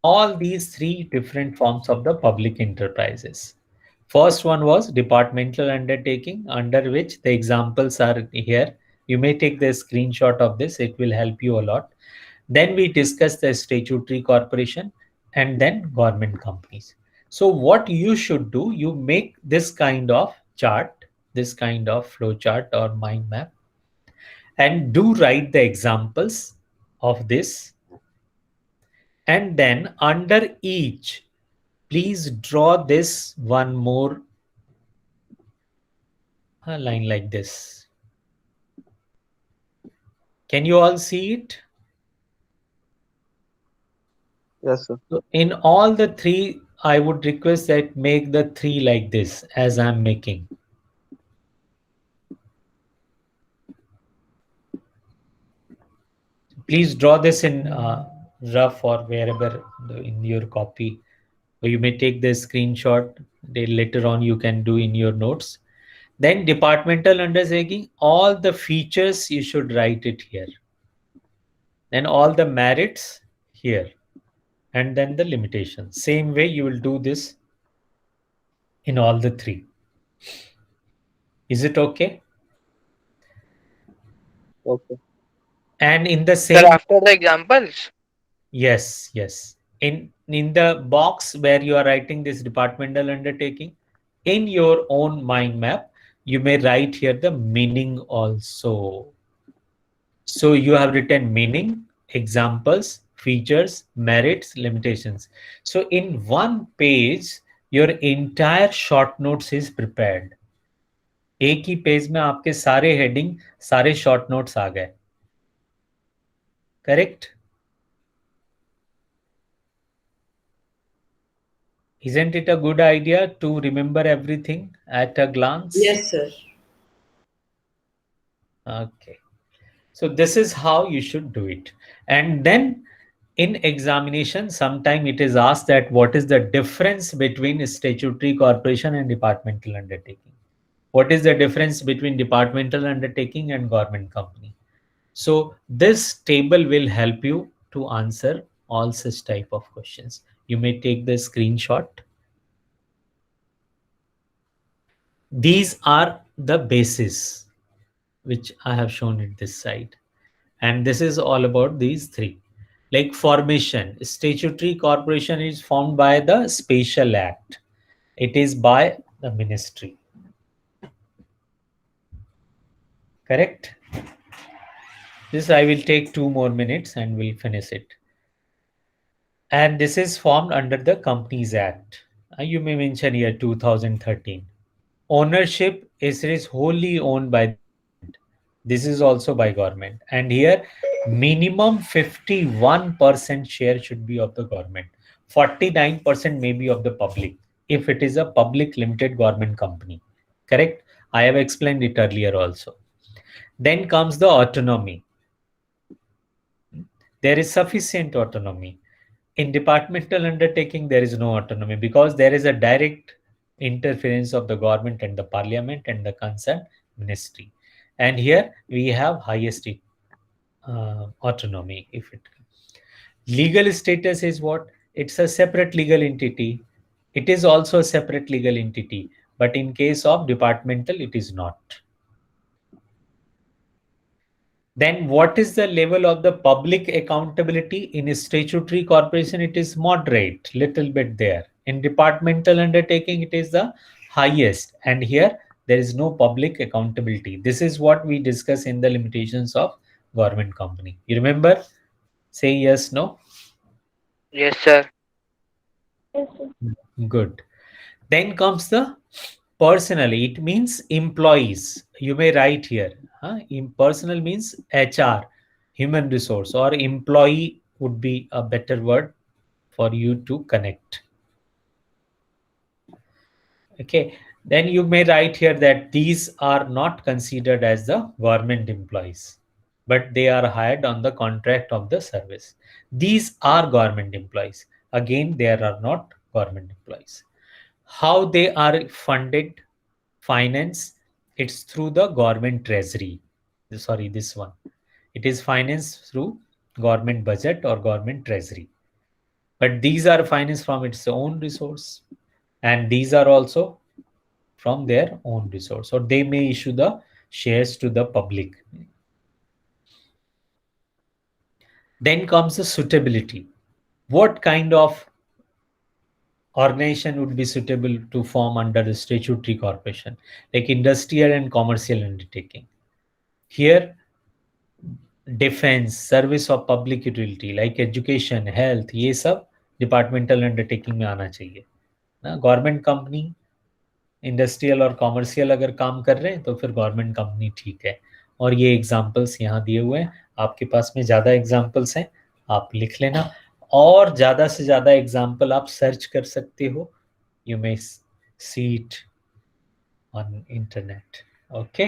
all these three different forms of the public enterprises. First one was departmental undertaking, under which the examples are here. You may take the screenshot of this, it will help you a lot. Then we discuss the statutory corporation and then government companies. So, what you should do, you make this kind of chart, this kind of flow chart or mind map, and do write the examples of this. And then under each, please draw this one more line like this. Can you all see it? Yes, sir. So in all the three, I would request that make the three like this as I'm making. Please draw this in rough or wherever in your copy. Or you may take the screenshot. Later on, you can do in your notes. Then departmental undertaking, all the features you should write it here. Then all the merits here. And then the limitations. Same way you will do this in all the three. Is it okay? Okay. And in the Sir, same, after the examples? yes, yes. In the box where you are writing this departmental undertaking, in your own mind map, you may write here the meaning also. So you have written meaning, examples, features, merits, limitations. So in one page, your entire short notes is prepared. एक ही page में आपके सारे heading सारे short notes आ गए. Correct? Isn't it a good idea to remember everything at a glance? Yes, sir. Okay. So this is how you should do it. And then in examination, sometime it is asked that what is the difference between statutory corporation and departmental undertaking? What is the difference between departmental undertaking and government company? So this table will help you to answer all such type of questions. You may take the screenshot. These are the bases which I have shown it this side. And this is all about these three. Like formation, statutory corporation is formed by the Special Act. It is by the ministry. Correct? This I will take 2 more minutes and we'll finish it. And this is formed under the Companies Act. You may mention here 2013. Ownership is wholly owned by the government. This is also by government. And here minimum 51% share should be of the government. 49% may be of the public if it is a public limited government company. Correct? I have explained it earlier also. Then comes the autonomy. There is sufficient autonomy. In departmental undertaking, there is no autonomy because there is a direct interference of the government and the parliament and the concerned ministry. And here we have highest autonomy. If it legal status is what? It's a separate legal entity. It is also a separate legal entity. But in case of departmental, it is not. Then what is the level of the public accountability? In a statutory corporation, it is moderate, little bit there. In departmental undertaking, it is the highest. And here, there is no public accountability. This is what we discuss in the limitations of government company. You remember? Say yes, no? Yes, sir. Yes, sir. Good. Then comes the personally, it means employees. You may write here. Personal means HR, human resource, or employee would be a better word for you to connect. Okay. Then you may write here that these are not considered as the government employees, but they are hired on the contract of the service. These are government employees. Again, they are not government employees. How they are funded, finance, it's through the government treasury. Sorry, this one. It is financed through government budget or government treasury. but these are financed from its own resource, and these are also from their own resource, or they may issue the shares to the public. Then comes the suitability. What kind of organization would be suitable to form under the statutory corporation, like industrial and commercial undertaking? Here, defence, service of public utility like education, health, ये सब departmental undertaking में आना चाहिए ना. Government company, industrial और commercial अगर काम कर रहे हैं तो फिर गवर्नमेंट कंपनी ठीक है. और ये एग्जांपल्स यहाँ दिए हुए हैं, आपके पास में ज़्यादा एग्जांपल्स हैं, आप लिख लेना. और ज़्यादा से ज़्यादा एग्जांपल आप सर्च कर सकते हो, you may see it on internet. Okay.